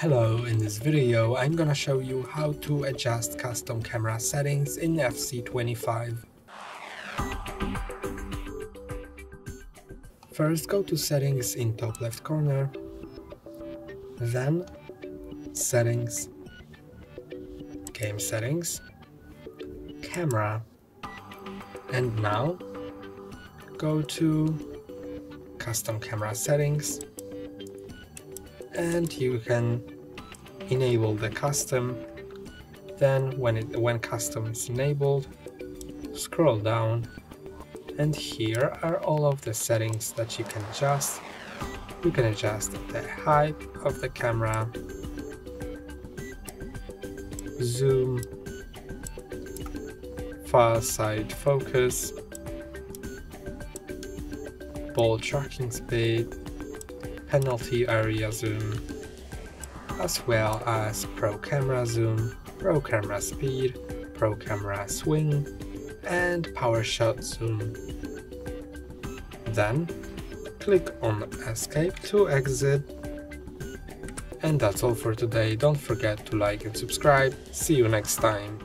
Hello, in this video I'm gonna show you how to adjust custom camera settings in FC25. First go to settings in top left corner, then settings, game settings, camera, and now go to custom camera settings and you can enable the custom. Then when custom is enabled, scroll down and here are all of the settings that you can adjust. You can adjust the height of the camera, zoom, far side focus, ball tracking speed, penalty area zoom, as well as pro camera zoom, pro camera speed, pro camera swing, and power shot zoom. Then click on escape to exit. And that's all for today. Don't forget to like and subscribe. See you next time.